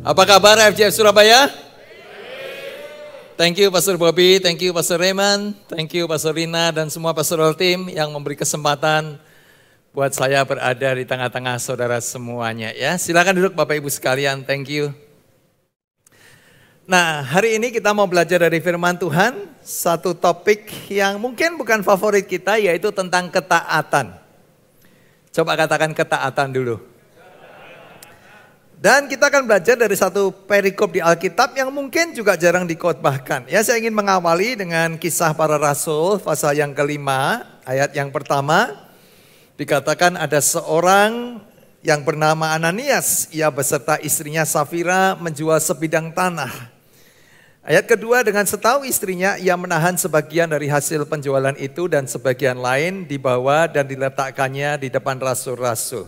Apa kabar FJF Surabaya? Thank you Pastor Bobby, thank you Pastor Raymond, thank you Pastor Rina dan semua pastoral team yang memberi kesempatan buat saya berada di tengah-tengah saudara semuanya ya. Silakan duduk Bapak Ibu sekalian, thank you. Nah, hari ini kita mau belajar dari firman Tuhan, satu topik yang mungkin bukan favorit kita, yaitu tentang ketaatan. Coba katakan ketaatan dulu. Dan kita akan belajar dari satu perikop di Alkitab yang mungkin juga jarang dikhotbahkan. Ya, saya ingin mengawali dengan kisah para rasul, pasal yang kelima, ayat yang pertama. Dikatakan ada seorang yang bernama Ananias, ia beserta istrinya Safira menjual sebidang tanah. Ayat kedua, dengan setahu istrinya, ia menahan sebagian dari hasil penjualan itu dan sebagian lain dibawa dan diletakkannya di depan rasul-rasul.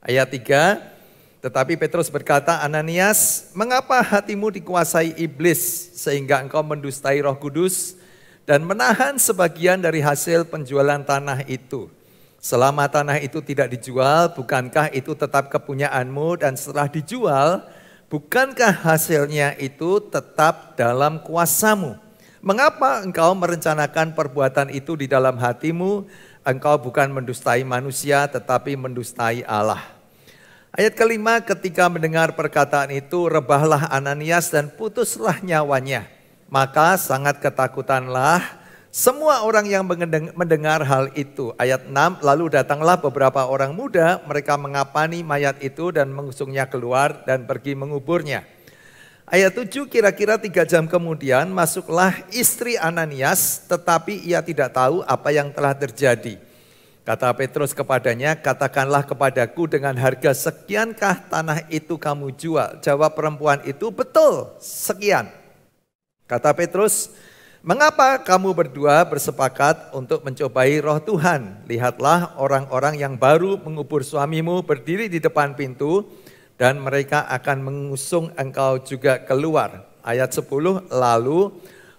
Ayat 3, tetapi Petrus berkata, Ananias, mengapa hatimu dikuasai iblis sehingga engkau mendustai Roh Kudus dan menahan sebagian dari hasil penjualan tanah itu? Selama tanah itu tidak dijual, bukankah itu tetap kepunyaanmu, dan setelah dijual, bukankah hasilnya itu tetap dalam kuasamu? Mengapa engkau merencanakan perbuatan itu di dalam hatimu? Engkau bukan mendustai manusia tetapi mendustai Allah. Ayat kelima, ketika mendengar perkataan itu, rebahlah Ananias dan putuslah nyawanya. Maka sangat ketakutanlah semua orang yang mendengar hal itu. Ayat 6, lalu datanglah beberapa orang muda, mereka mengapani mayat itu dan mengusungnya keluar dan pergi menguburnya. Ayat 7, kira-kira 3 jam kemudian masuklah istri Ananias, tetapi ia tidak tahu apa yang telah terjadi. Kata Petrus kepadanya, katakanlah kepadaku dengan harga sekiankah tanah itu kamu jual? Jawab perempuan itu, betul, sekian. Kata Petrus, mengapa kamu berdua bersepakat untuk mencobai roh Tuhan? Lihatlah orang-orang yang baru mengubur suamimu berdiri di depan pintu dan mereka akan mengusung engkau juga keluar. Ayat 10, lalu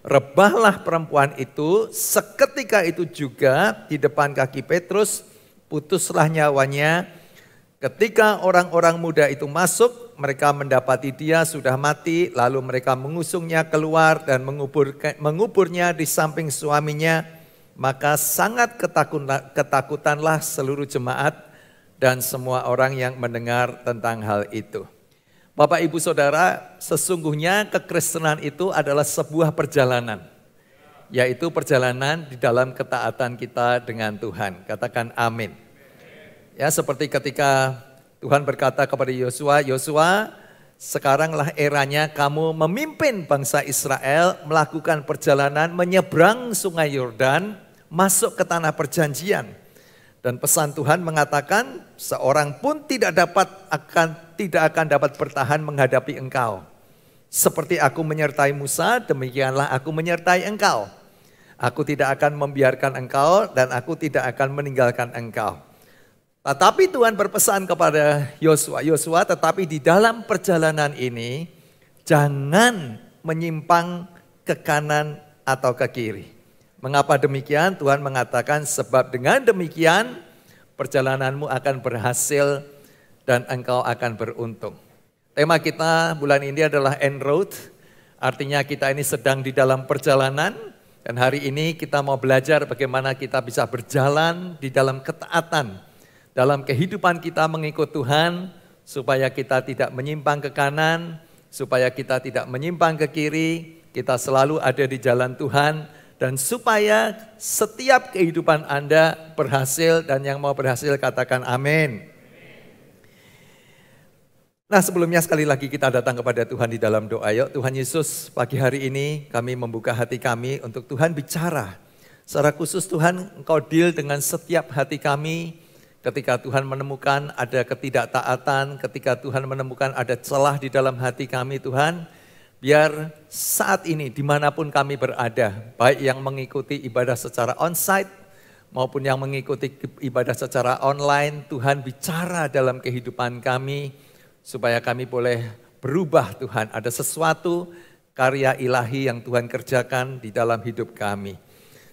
rebahlah perempuan itu, seketika itu juga di depan kaki Petrus, putuslah nyawanya. Ketika orang-orang muda itu masuk, mereka mendapati dia sudah mati, lalu mereka mengusungnya keluar dan menguburnya di samping suaminya. Maka sangat ketakutanlah seluruh jemaat dan semua orang yang mendengar tentang hal itu. Bapak Ibu Saudara, sesungguhnya kekristenan itu adalah sebuah perjalanan. Yaitu perjalanan di dalam ketaatan kita dengan Tuhan. Katakan amin. Ya, seperti ketika Tuhan berkata kepada Yosua, Yosua, sekaranglah eranya kamu memimpin bangsa Israel melakukan perjalanan menyeberang sungai Yordan, masuk ke tanah perjanjian. Dan pesan Tuhan mengatakan, seorang pun tidak akan dapat bertahan menghadapi engkau. Seperti aku menyertai Musa, demikianlah aku menyertai engkau. Aku tidak akan membiarkan engkau dan aku tidak akan meninggalkan engkau. Tetapi Tuhan berpesan kepada Yosua, Yosua, tetapi di dalam perjalanan ini jangan menyimpang ke kanan atau ke kiri. Mengapa demikian? Tuhan mengatakan sebab dengan demikian perjalananmu akan berhasil dan engkau akan beruntung. Tema kita bulan ini adalah en route, artinya kita ini sedang di dalam perjalanan. Dan hari ini kita mau belajar bagaimana kita bisa berjalan di dalam ketaatan. Dalam kehidupan kita mengikut Tuhan, supaya kita tidak menyimpang ke kanan, supaya kita tidak menyimpang ke kiri, kita selalu ada di jalan Tuhan. Dan supaya setiap kehidupan Anda berhasil, dan yang mau berhasil katakan amin. Nah, sebelumnya sekali lagi kita datang kepada Tuhan di dalam doa. Yuk Tuhan Yesus, pagi hari ini kami membuka hati kami untuk Tuhan bicara. Secara khusus Tuhan, Engkau deal dengan setiap hati kami. Ketika Tuhan menemukan ada ketidaktaatan, ketika Tuhan menemukan ada celah di dalam hati kami Tuhan, biar saat ini dimanapun kami berada, baik yang mengikuti ibadah secara onsite maupun yang mengikuti ibadah secara online, Tuhan bicara dalam kehidupan kami supaya kami boleh berubah Tuhan. Ada sesuatu karya ilahi yang Tuhan kerjakan di dalam hidup kami.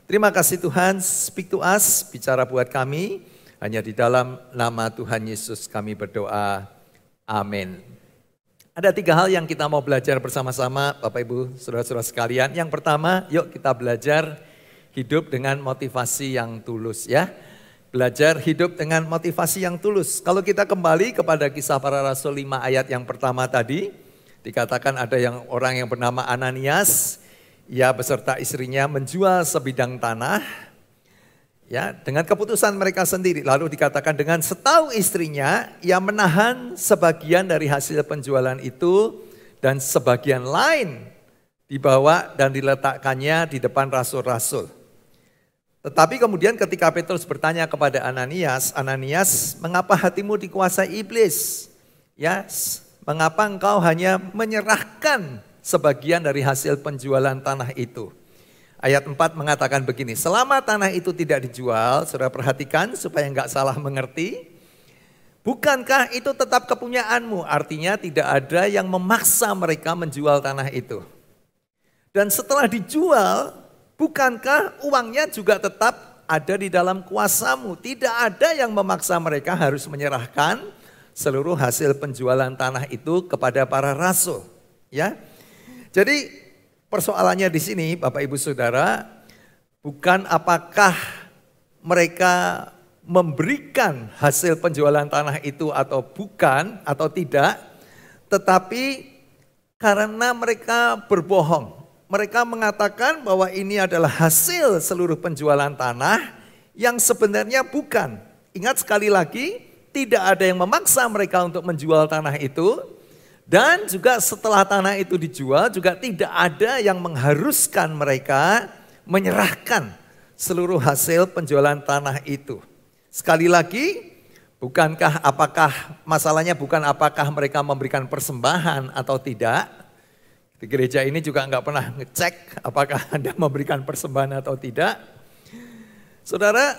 Terima kasih Tuhan, speak to us, bicara buat kami. Hanya di dalam nama Tuhan Yesus kami berdoa. Amin. Ada 3 hal yang kita mau belajar bersama-sama Bapak Ibu, saudara-saudara sekalian. Yang pertama, yuk kita belajar hidup dengan motivasi yang tulus ya. Belajar hidup dengan motivasi yang tulus. Kalau kita kembali kepada Kisah Para Rasul 5 ayat yang pertama tadi, dikatakan ada orang yang bernama Ananias, ia beserta istrinya menjual sebidang tanah. Ya, dengan keputusan mereka sendiri. Lalu dikatakan dengan setahu istrinya, ia menahan sebagian dari hasil penjualan itu dan sebagian lain dibawa dan diletakkannya di depan rasul-rasul. Tetapi kemudian ketika Petrus bertanya kepada Ananias, Ananias, mengapa hatimu dikuasai iblis? Ya, mengapa engkau hanya menyerahkan sebagian dari hasil penjualan tanah itu? Ayat 4 mengatakan begini, selama tanah itu tidak dijual, saudara perhatikan supaya enggak salah mengerti, bukankah itu tetap kepunyaanmu? Artinya tidak ada yang memaksa mereka menjual tanah itu. Dan setelah dijual, bukankah uangnya juga tetap ada di dalam kuasamu? Tidak ada yang memaksa mereka harus menyerahkan seluruh hasil penjualan tanah itu kepada para rasul. Ya, jadi persoalannya di sini Bapak Ibu Saudara, bukan apakah mereka memberikan hasil penjualan tanah itu atau bukan atau tidak, tetapi karena mereka berbohong. Mereka mengatakan bahwa ini adalah hasil seluruh penjualan tanah yang sebenarnya bukan. Ingat sekali lagi, tidak ada yang memaksa mereka untuk menjual tanah itu. Dan juga setelah tanah itu dijual juga tidak ada yang mengharuskan mereka menyerahkan seluruh hasil penjualan tanah itu. Sekali lagi, masalahnya bukan apakah mereka memberikan persembahan atau tidak. Di gereja ini juga enggak pernah ngecek apakah Anda memberikan persembahan atau tidak. Saudara,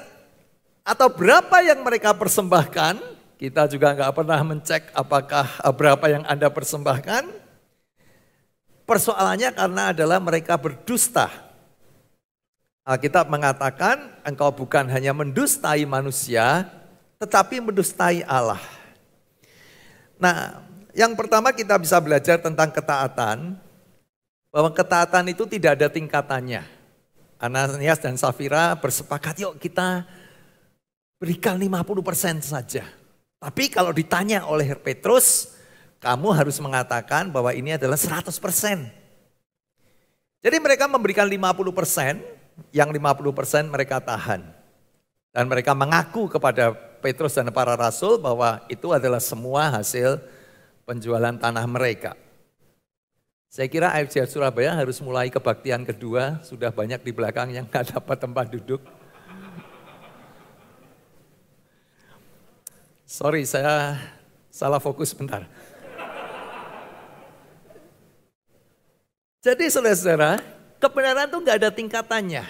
atau berapa yang mereka persembahkan? Kita juga nggak pernah mencek apakah berapa yang Anda persembahkan. Persoalannya karena adalah mereka berdusta. Alkitab mengatakan engkau bukan hanya mendustai manusia, tetapi mendustai Allah. Nah, yang pertama kita bisa belajar tentang ketaatan, bahwa ketaatan itu tidak ada tingkatannya. Ananias dan Safira bersepakat, yuk kita berikan 50% saja. Tapi kalau ditanya oleh Petrus, kamu harus mengatakan bahwa ini adalah 100%. Jadi mereka memberikan 50%, yang 50% mereka tahan. Dan mereka mengaku kepada Petrus dan para rasul bahwa itu adalah semua hasil penjualan tanah mereka. Saya kira AFC Surabaya harus mulai kebaktian kedua, sudah banyak di belakang yang nggak dapat tempat duduk. Sorry, saya salah fokus bentar. Jadi saudara-saudara, kebenaran itu nggak ada tingkatannya.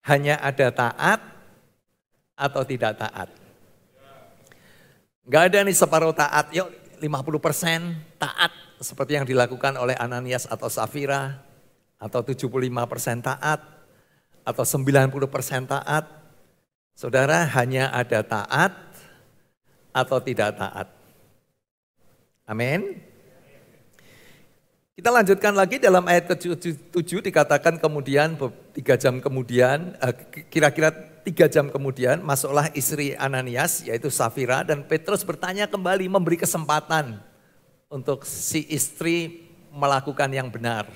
Hanya ada taat atau tidak taat. Nggak ada nih separuh taat, yuk 50% taat seperti yang dilakukan oleh Ananias atau Safira, atau 75% taat, atau 90% taat. Saudara, hanya ada taat atau tidak taat. Amin. Kita lanjutkan lagi dalam ayat ke-7 dikatakan kemudian 3 jam kemudian, kira-kira 3 jam kemudian masuklah istri Ananias yaitu Safira dan Petrus bertanya kembali, memberi kesempatan untuk si istri melakukan yang benar.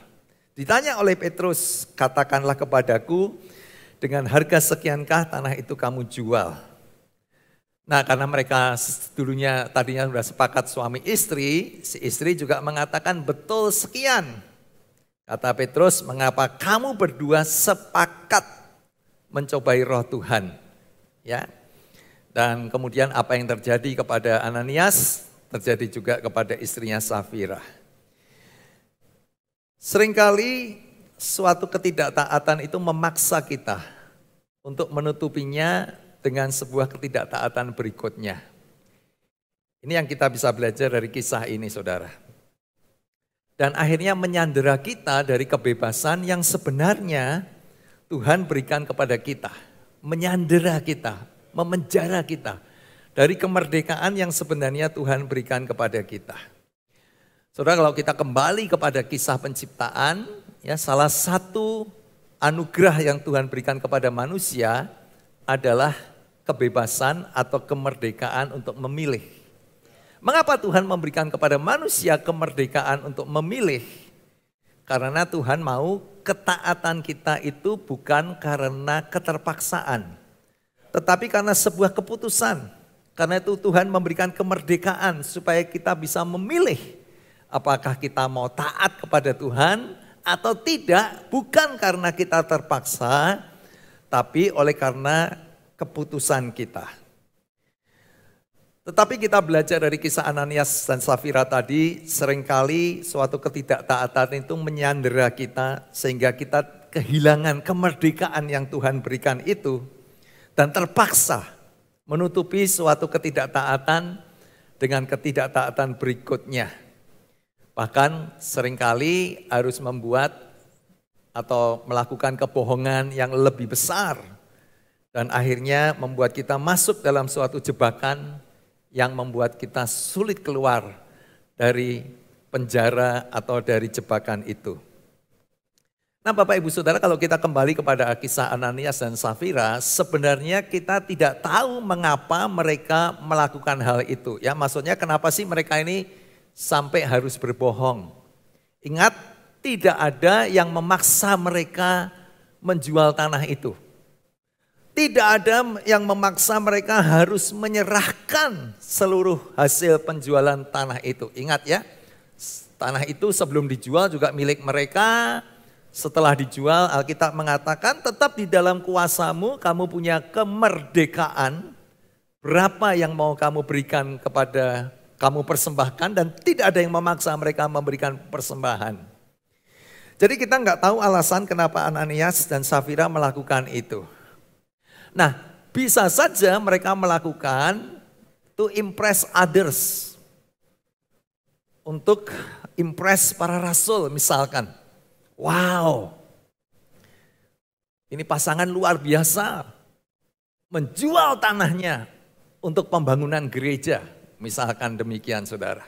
Ditanya oleh Petrus, katakanlah kepadaku, dengan harga sekiankah tanah itu kamu jual? Nah, karena mereka dulunya tadinya sudah sepakat suami istri, si istri juga mengatakan betul sekian. Kata Petrus, mengapa kamu berdua sepakat mencobai roh Tuhan? Ya. Dan kemudian apa yang terjadi kepada Ananias, terjadi juga kepada istrinya Safira. Seringkali suatu ketidaktaatan itu memaksa kita untuk menutupinya dengan sebuah ketidaktaatan berikutnya. Ini yang kita bisa belajar dari kisah ini, saudara. Dan akhirnya menyandera kita dari kebebasan yang sebenarnya Tuhan berikan kepada kita. Menyandera kita, memenjara kita dari kemerdekaan yang sebenarnya Tuhan berikan kepada kita. Saudara, kalau kita kembali kepada kisah penciptaan, ya salah satu anugerah yang Tuhan berikan kepada manusia adalah kebebasan atau kemerdekaan untuk memilih. Mengapa Tuhan memberikan kepada manusia kemerdekaan untuk memilih? Karena Tuhan mau ketaatan kita itu bukan karena keterpaksaan, tetapi karena sebuah keputusan. Karena itu Tuhan memberikan kemerdekaan supaya kita bisa memilih apakah kita mau taat kepada Tuhan atau tidak, bukan karena kita terpaksa, tapi oleh karena keputusan kita. Tetapi kita belajar dari kisah Ananias dan Safira tadi, seringkali suatu ketidaktaatan itu menyandera kita sehingga kita kehilangan kemerdekaan yang Tuhan berikan itu dan terpaksa menutupi suatu ketidaktaatan dengan ketidaktaatan berikutnya. Bahkan seringkali harus membuat atau melakukan kebohongan yang lebih besar. Dan akhirnya membuat kita masuk dalam suatu jebakan yang membuat kita sulit keluar dari penjara atau dari jebakan itu. Nah Bapak Ibu Saudara, kalau kita kembali kepada kisah Ananias dan Safira, sebenarnya kita tidak tahu mengapa mereka melakukan hal itu. Ya, maksudnya kenapa sih mereka ini sampai harus berbohong? Ingat, tidak ada yang memaksa mereka menjual tanah itu. Tidak ada yang memaksa mereka harus menyerahkan seluruh hasil penjualan tanah itu. Ingat ya, tanah itu sebelum dijual juga milik mereka. Setelah dijual, Alkitab mengatakan tetap di dalam kuasamu, kamu punya kemerdekaan. Berapa yang mau kamu berikan kepada, kamu persembahkan, dan tidak ada yang memaksa mereka memberikan persembahan. Jadi kita nggak tahu alasan kenapa Ananias dan Safira melakukan itu. Nah, bisa saja mereka melakukan to impress others. Untuk impress para rasul misalkan. Wow, ini pasangan luar biasa, menjual tanahnya untuk pembangunan gereja, misalkan demikian saudara.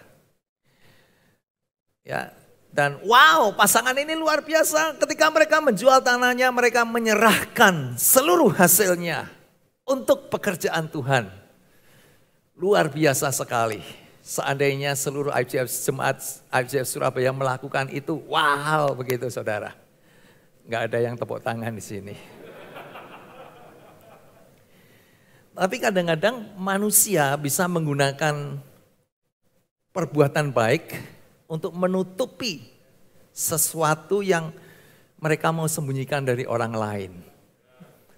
Ya, dan wow, pasangan ini luar biasa, ketika mereka menjual tanahnya, mereka menyerahkan seluruh hasilnya untuk pekerjaan Tuhan. Luar biasa sekali. Seandainya seluruh IJF Jemaat IJF Surabaya melakukan itu, wow begitu saudara. Nggak ada yang tepuk tangan di sini. Tapi kadang-kadang manusia bisa menggunakan perbuatan baik untuk menutupi sesuatu yang mereka mau sembunyikan dari orang lain.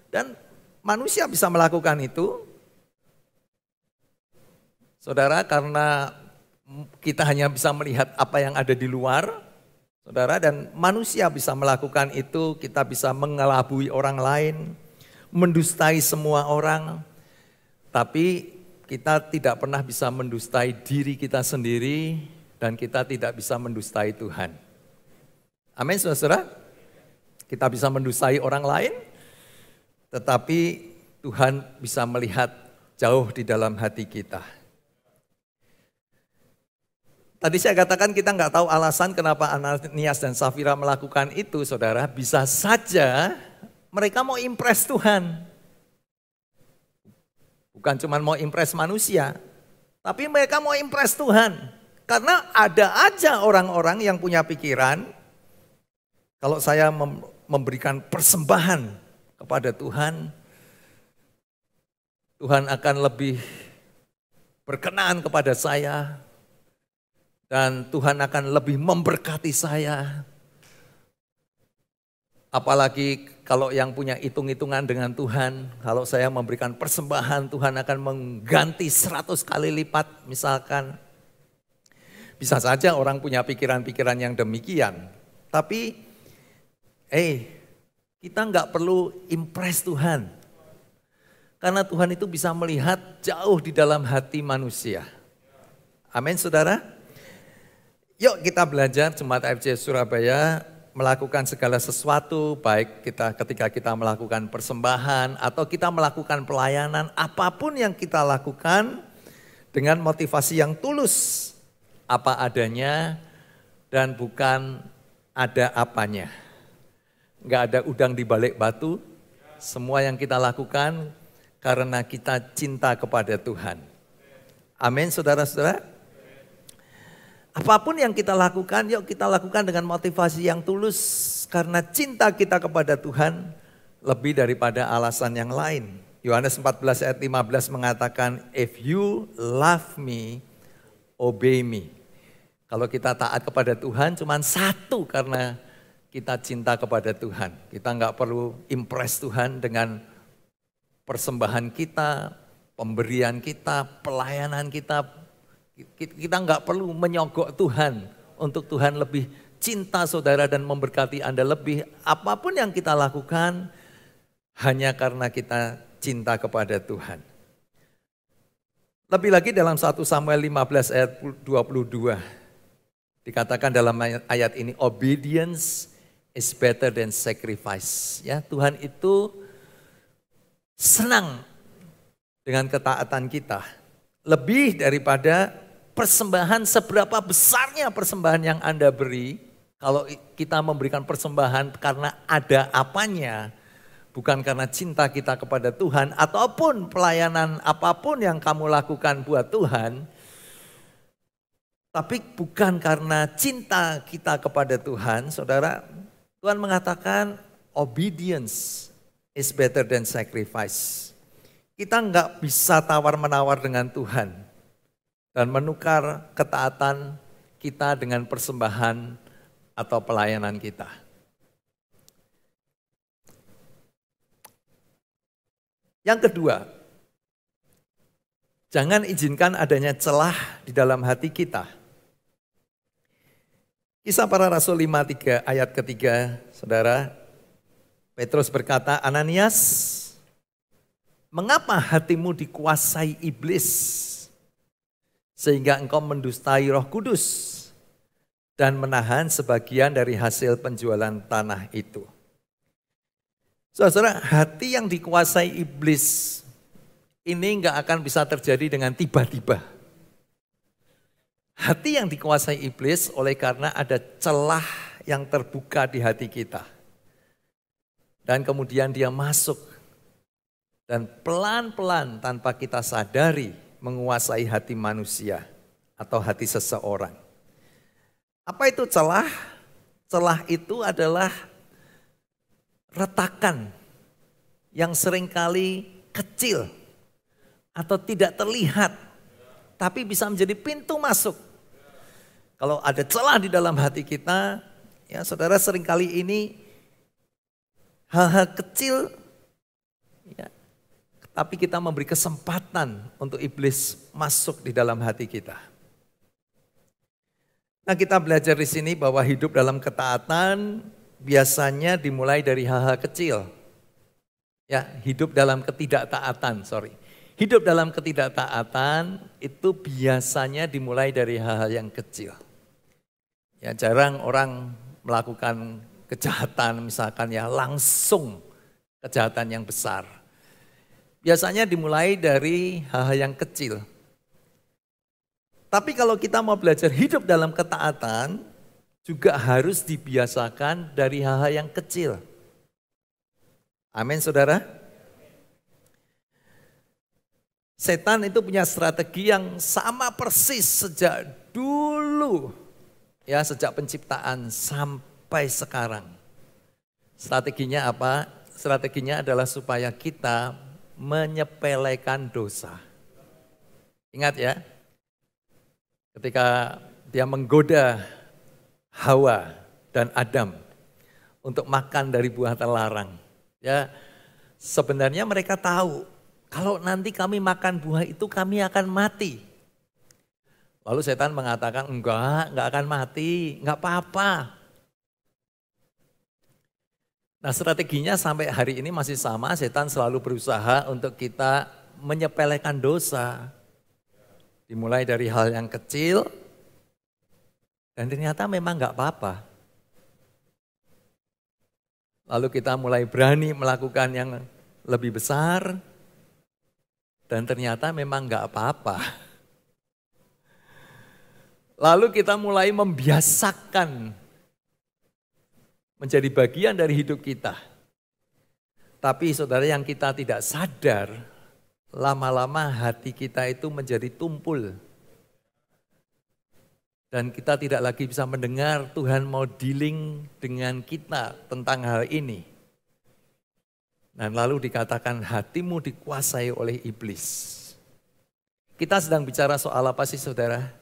Dan manusia bisa melakukan itu. Saudara, karena kita hanya bisa melihat apa yang ada di luar, saudara, dan manusia bisa melakukan itu, kita bisa mengelabui orang lain, mendustai semua orang, tapi kita tidak pernah bisa mendustai diri kita sendiri, dan kita tidak bisa mendustai Tuhan. Amin, saudara. Kita bisa mendustai orang lain, tetapi Tuhan bisa melihat jauh di dalam hati kita. Tadi saya katakan kita nggak tahu alasan kenapa Ananias dan Safira melakukan itu, saudara. Bisa saja mereka mau impress Tuhan. Bukan cuma mau impress manusia, tapi mereka mau impress Tuhan. Karena ada aja orang-orang yang punya pikiran, kalau saya memberikan persembahan kepada Tuhan, Tuhan akan lebih berkenan kepada saya. Dan Tuhan akan lebih memberkati saya. Apalagi kalau yang punya hitung-hitungan dengan Tuhan, kalau saya memberikan persembahan, Tuhan akan mengganti 100 kali lipat misalkan. Bisa saja orang punya pikiran-pikiran yang demikian. Tapi, kita nggak perlu impress Tuhan. Karena Tuhan itu bisa melihat jauh di dalam hati manusia. Amin, saudara. Yuk kita belajar Jemaat IJF Surabaya melakukan segala sesuatu, baik ketika kita melakukan persembahan atau kita melakukan pelayanan, apapun yang kita lakukan dengan motivasi yang tulus, apa adanya dan bukan ada apanya. Enggak ada udang di balik batu, semua yang kita lakukan karena kita cinta kepada Tuhan. Amin, saudara-saudara. Apapun yang kita lakukan, yuk kita lakukan dengan motivasi yang tulus. Karena cinta kita kepada Tuhan lebih daripada alasan yang lain. Yohanes 14 ayat 15 mengatakan, if you love me, obey me. Kalau kita taat kepada Tuhan cuma satu, karena kita cinta kepada Tuhan. Kita nggak perlu impress Tuhan dengan persembahan kita, pemberian kita, pelayanan kita. Kita nggak perlu menyogok Tuhan untuk Tuhan lebih cinta saudara dan memberkati Anda lebih. Apapun yang kita lakukan hanya karena kita cinta kepada Tuhan. Lebih lagi dalam 1 Samuel 15 ayat 22. Dikatakan dalam ayat ini, obedience is better than sacrifice. Ya, Tuhan itu senang dengan ketaatan kita. Lebih daripada persembahan, seberapa besarnya persembahan yang Anda beri. Kalau kita memberikan persembahan karena ada apanya, bukan karena cinta kita kepada Tuhan, ataupun pelayanan apapun yang kamu lakukan buat Tuhan, tapi bukan karena cinta kita kepada Tuhan, saudara, Tuhan mengatakan obedience is better than sacrifice. Kita nggak bisa tawar-menawar dengan Tuhan dan menukar ketaatan kita dengan persembahan atau pelayanan kita. Yang kedua, jangan izinkan adanya celah di dalam hati kita. Kisah Para Rasul 5 ayat ketiga, saudara, Petrus berkata, Ananias, mengapa hatimu dikuasai iblis? Sehingga engkau mendustai Roh Kudus dan menahan sebagian dari hasil penjualan tanah itu. Saudara, hati yang dikuasai iblis ini enggak akan bisa terjadi dengan tiba-tiba. Hati yang dikuasai iblis oleh karena ada celah yang terbuka di hati kita. Dan kemudian dia masuk dan pelan-pelan tanpa kita sadari menguasai hati manusia atau hati seseorang. Apa itu celah? Celah itu adalah retakan yang seringkali kecil atau tidak terlihat, tapi bisa menjadi pintu masuk. Kalau ada celah di dalam hati kita, ya saudara, seringkali ini hal-hal kecil, ya, tapi kita memberi kesempatan untuk iblis masuk di dalam hati kita. Nah, kita belajar di sini bahwa hidup dalam ketaatan biasanya dimulai dari hal-hal kecil. Ya, hidup dalam ketidaktaatan, Hidup dalam ketidaktaatan itu biasanya dimulai dari hal-hal yang kecil. Ya, jarang orang melakukan kejahatan misalkan ya langsung kejahatan yang besar. Biasanya dimulai dari hal-hal yang kecil. Tapi kalau kita mau belajar hidup dalam ketaatan, juga harus dibiasakan dari hal-hal yang kecil. Amin, saudara. Setan itu punya strategi yang sama persis sejak dulu. Ya, sejak penciptaan sampai sekarang. Strateginya apa? Strateginya adalah supaya kita menyepelekan dosa. Ingat ya, ketika dia menggoda Hawa dan Adam untuk makan dari buah terlarang. Ya, sebenarnya mereka tahu kalau nanti kami makan buah itu kami akan mati. Lalu setan mengatakan enggak akan mati, enggak apa-apa. Nah, strateginya sampai hari ini masih sama, setan selalu berusaha untuk kita menyepelekan dosa. Dimulai dari hal yang kecil, dan ternyata memang enggak apa-apa. Lalu kita mulai berani melakukan yang lebih besar. Dan ternyata memang nggak apa-apa. Lalu kita mulai membiasakan menjadi bagian dari hidup kita. Tapi saudara, yang kita tidak sadar, lama-lama hati kita itu menjadi tumpul. Dan kita tidak lagi bisa mendengar Tuhan mau dealing dengan kita tentang hal ini. Dan lalu dikatakan hatimu dikuasai oleh iblis. Kita sedang bicara soal apa sih saudara?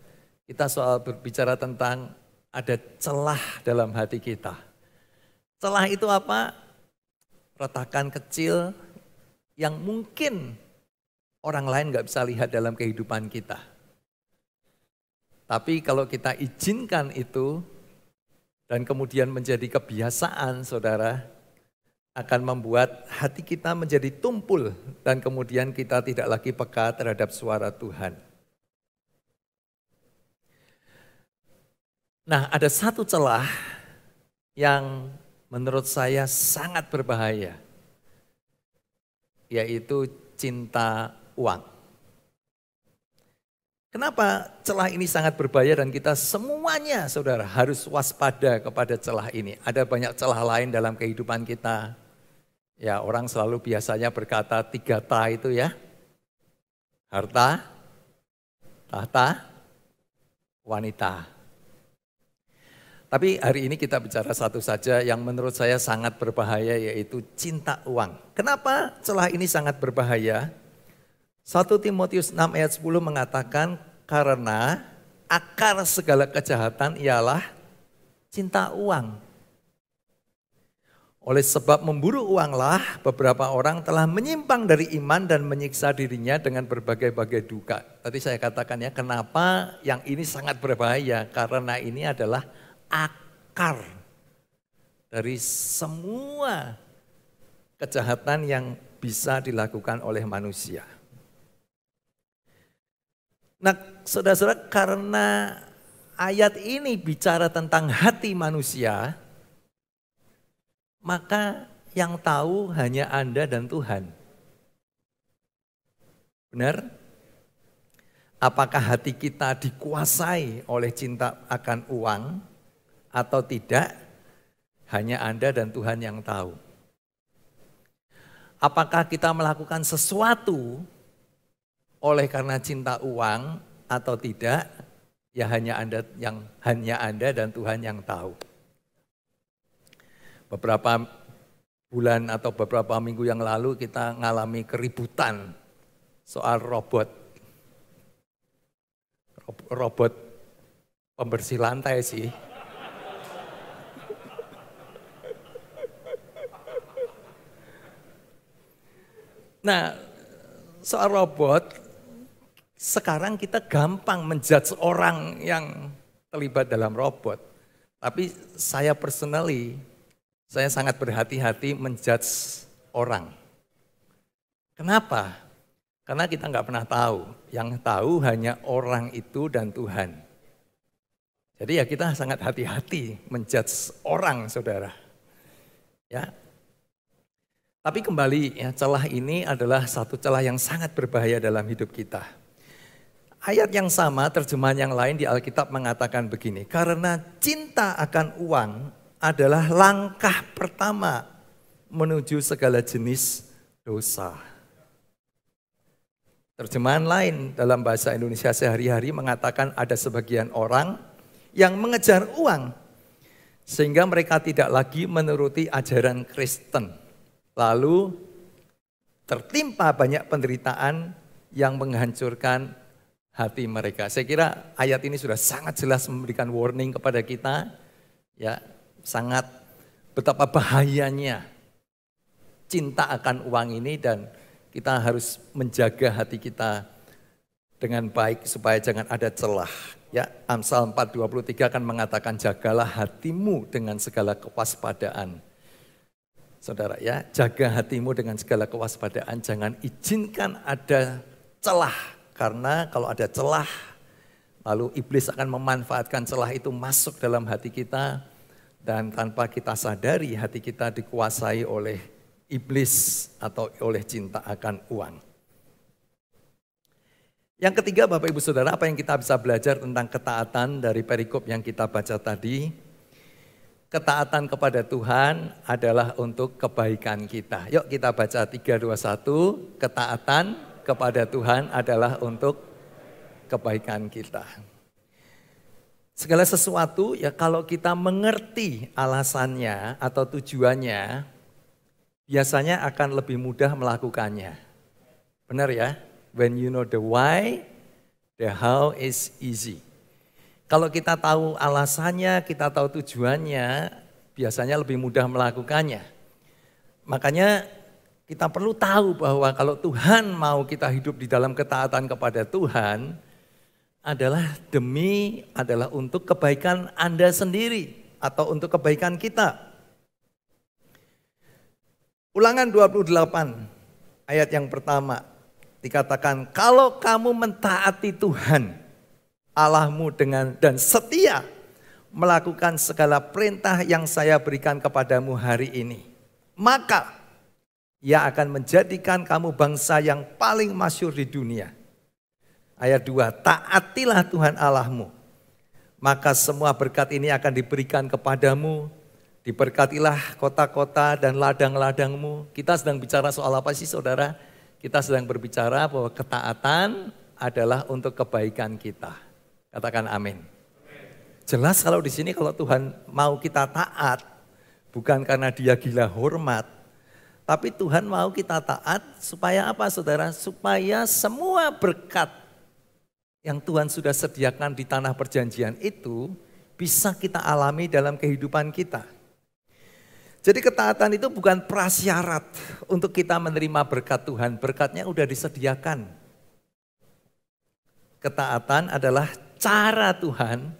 Kita soal berbicara tentang ada celah dalam hati kita. Celah itu apa? Retakan kecil yang mungkin orang lain gak bisa lihat dalam kehidupan kita. Tapi kalau kita izinkan itu dan kemudian menjadi kebiasaan saudara, akan membuat hati kita menjadi tumpul dan kemudian kita tidak lagi peka terhadap suara Tuhan. Nah, ada satu celah yang menurut saya sangat berbahaya, yaitu cinta uang. Kenapa celah ini sangat berbahaya dan kita semuanya saudara harus waspada kepada celah ini. Ada banyak celah lain dalam kehidupan kita. Ya, orang selalu biasanya berkata 3 ta itu ya. Harta, tahta, wanita. Tapi hari ini kita bicara satu saja yang menurut saya sangat berbahaya, yaitu cinta uang. Kenapa celah ini sangat berbahaya? 1 Timotius 6 ayat 10 mengatakan karena akar segala kejahatan ialah cinta uang. Oleh sebab memburu uanglah beberapa orang telah menyimpang dari iman dan menyiksa dirinya dengan berbagai-bagai duka. Tadi saya katakan ya, kenapa yang ini sangat berbahaya? Karena ini adalah akar dari semua kejahatan yang bisa dilakukan oleh manusia. Nah, saudara-saudara, karena ayat ini bicara tentang hati manusia, maka yang tahu hanya Anda dan Tuhan. Benar? Apakah hati kita dikuasai oleh cinta akan uang atau tidak? Hanya Anda dan Tuhan yang tahu. Apakah kita melakukan sesuatu oleh karena cinta uang atau tidak? Ya hanya Anda dan Tuhan yang tahu. Beberapa bulan atau beberapa minggu yang lalu kita mengalami keributan soal robot pembersih lantai sih. Nah, soal robot, sekarang kita gampang menjudge orang yang terlibat dalam robot. Tapi saya sangat berhati-hati menjudge orang. Kenapa? Karena kita nggak pernah tahu. Yang tahu hanya orang itu dan Tuhan. Jadi ya kita sangat hati-hati menjudge orang, saudara. Ya. Tapi kembali, ya, celah ini adalah satu celah yang sangat berbahaya dalam hidup kita. Ayat yang sama, terjemahan yang lain di Alkitab mengatakan begini, karena cinta akan uang adalah langkah pertama menuju segala jenis dosa. Terjemahan lain dalam bahasa Indonesia sehari-hari mengatakan ada sebagian orang yang mengejar uang sehingga mereka tidak lagi menuruti ajaran Kristen. Lalu tertimpa banyak penderitaan yang menghancurkan hati mereka. Saya kira ayat ini sudah sangat jelas memberikan warning kepada kita, ya. Sangat betapa bahayanya cinta akan uang ini dan kita harus menjaga hati kita dengan baik supaya jangan ada celah. Ya, Amsal 4:23 akan mengatakan jagalah hatimu dengan segala kewaspadaan. Saudara ya, jaga hatimu dengan segala kewaspadaan, jangan izinkan ada celah. Karena kalau ada celah, lalu iblis akan memanfaatkan celah itu masuk dalam hati kita. Dan tanpa kita sadari hati kita dikuasai oleh iblis atau oleh cinta akan uang. Yang ketiga Bapak Ibu Saudara, apa yang kita bisa belajar tentang ketaatan dari perikop yang kita baca tadi? Ketaatan kepada Tuhan adalah untuk kebaikan kita. Yuk kita baca 3, 2, 1. Ketaatan kepada Tuhan adalah untuk kebaikan kita. Segala sesuatu ya kalau kita mengerti alasannya atau tujuannya, biasanya akan lebih mudah melakukannya. Benar ya? When you know the why, the how is easy. Kalau kita tahu alasannya, kita tahu tujuannya, biasanya lebih mudah melakukannya. Makanya kita perlu tahu bahwa kalau Tuhan mau kita hidup di dalam ketaatan kepada Tuhan, adalah untuk kebaikan Anda sendiri atau untuk kebaikan kita. Ulangan 28 ayat yang pertama dikatakan, kalau kamu mentaati Tuhan Allahmu dan setia melakukan segala perintah yang saya berikan kepadamu hari ini, maka Ia akan menjadikan kamu bangsa yang paling masyhur di dunia. Ayat 2, taatilah Tuhan Allahmu, maka semua berkat ini akan diberikan kepadamu. Diberkatilah kota-kota dan ladang-ladangmu. Kita sedang bicara soal apa sih saudara? Kita sedang berbicara bahwa ketaatan adalah untuk kebaikan kita. Katakan amin. Jelas kalau di sini kalau Tuhan mau kita taat, bukan karena Dia gila hormat, tapi Tuhan mau kita taat supaya apa saudara? Supaya semua berkat yang Tuhan sudah sediakan di tanah perjanjian itu bisa kita alami dalam kehidupan kita. Jadi ketaatan itu bukan prasyarat untuk kita menerima berkat Tuhan, berkatnya udah disediakan. Ketaatan adalah cara Tuhan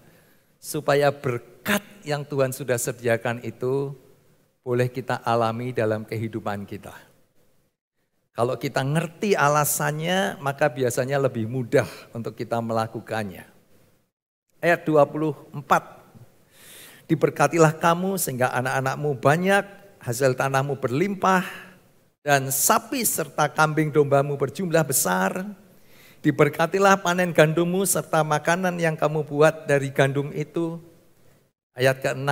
supaya berkat yang Tuhan sudah sediakan itu boleh kita alami dalam kehidupan kita. Kalau kita ngerti alasannya, maka biasanya lebih mudah untuk kita melakukannya. Ayat 24, diberkatilah kamu sehingga anak-anakmu banyak, hasil tanahmu berlimpah, dan sapi serta kambing dombamu berjumlah besar. Diberkatilah panen gandummu serta makanan yang kamu buat dari gandum itu. Ayat ke-6,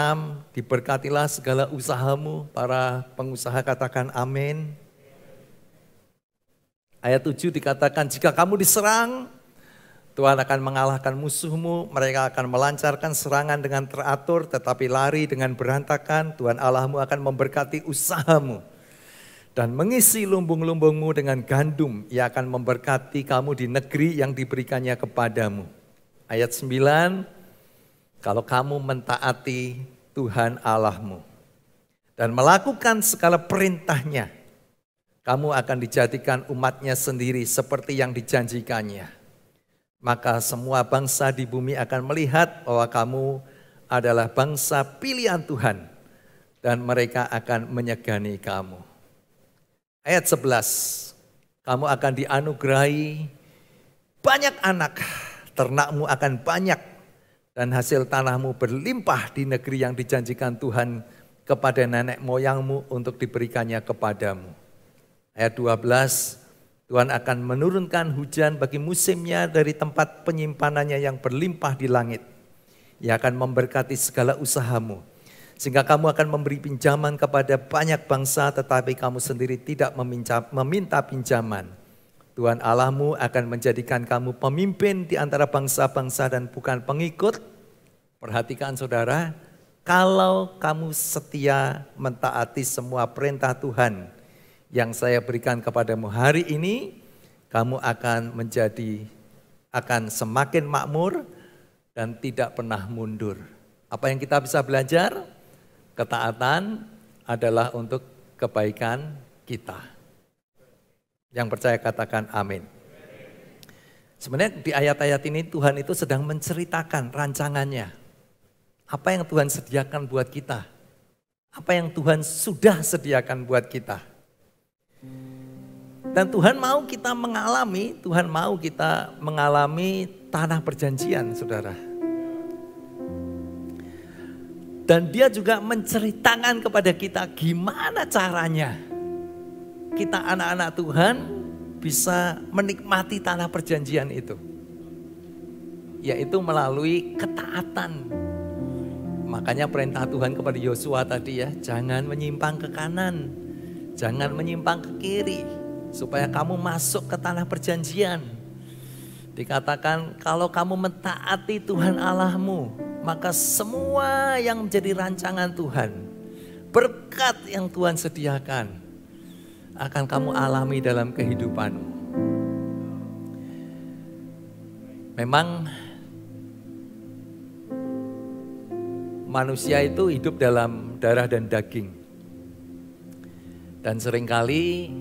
diberkatilah segala usahamu, para pengusaha katakan amin. Ayat 7 dikatakan, jika kamu diserang, Tuhan akan mengalahkan musuhmu, mereka akan melancarkan serangan dengan teratur, tetapi lari dengan berantakan. Tuhan Allahmu akan memberkati usahamu dan mengisi lumbung-lumbungmu dengan gandum. Ia akan memberkati kamu di negeri yang diberikannya kepadamu. Ayat 9, kalau kamu mentaati Tuhan Allahmu dan melakukan segala perintahnya, kamu akan dijadikan umatnya sendiri seperti yang dijanjikannya. Maka semua bangsa di bumi akan melihat bahwa kamu adalah bangsa pilihan Tuhan dan mereka akan menyegani kamu. Ayat 11, kamu akan dianugerahi banyak anak, ternakmu akan banyak, dan hasil tanahmu berlimpah di negeri yang dijanjikan Tuhan kepada nenek moyangmu untuk diberikannya kepadamu. Ayat 12, Tuhan akan menurunkan hujan bagi musimnya dari tempat penyimpanannya yang berlimpah di langit. Ia akan memberkati segala usahamu, sehingga kamu akan memberi pinjaman kepada banyak bangsa, tetapi kamu sendiri tidak meminta pinjaman. Tuhan Allahmu akan menjadikan kamu pemimpin di antara bangsa-bangsa dan bukan pengikut. Perhatikan saudara, kalau kamu setia mentaati semua perintah Tuhan yang saya berikan kepadamu hari ini, kamu akan semakin makmur dan tidak pernah mundur. Apa yang kita bisa belajar? Ketaatan adalah untuk kebaikan kita. Yang percaya katakan amin. Sebenarnya di ayat-ayat ini Tuhan itu sedang menceritakan rancangannya. Apa yang Tuhan sediakan buat kita? Apa yang Tuhan sudah sediakan buat kita? Dan Tuhan mau kita mengalami tanah perjanjian, saudara. Dan dia juga menceritakan kepada kita gimana caranya kita anak-anak Tuhan bisa menikmati tanah perjanjian itu. Yaitu melalui ketaatan. Makanya perintah Tuhan kepada Yosua tadi ya, jangan menyimpang ke kanan, jangan menyimpang ke kiri, supaya kamu masuk ke tanah perjanjian. Dikatakan kalau kamu mentaati Tuhan Allahmu, maka semua yang menjadi rancangan Tuhan, berkat yang Tuhan sediakan, akan kamu alami dalam kehidupanmu. Memang manusia itu hidup dalam darah dan daging. Dan seringkali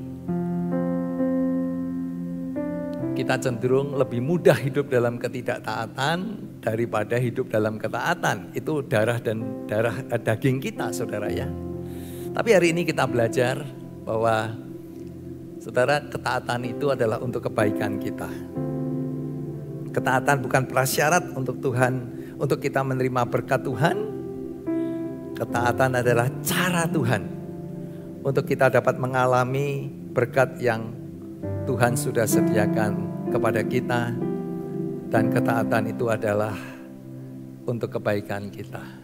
kita cenderung lebih mudah hidup dalam ketidaktaatan daripada hidup dalam ketaatan. Itu darah dan daging kita, saudara ya. Tapi hari ini kita belajar bahwa saudara, ketaatan itu adalah untuk kebaikan kita. Ketaatan bukan prasyarat untuk Tuhan, untuk kita menerima berkat Tuhan. Ketaatan adalah cara Tuhan untuk kita dapat mengalami berkat yang Tuhan sudah sediakan kepada kita, dan ketaatan itu adalah untuk kebaikan kita.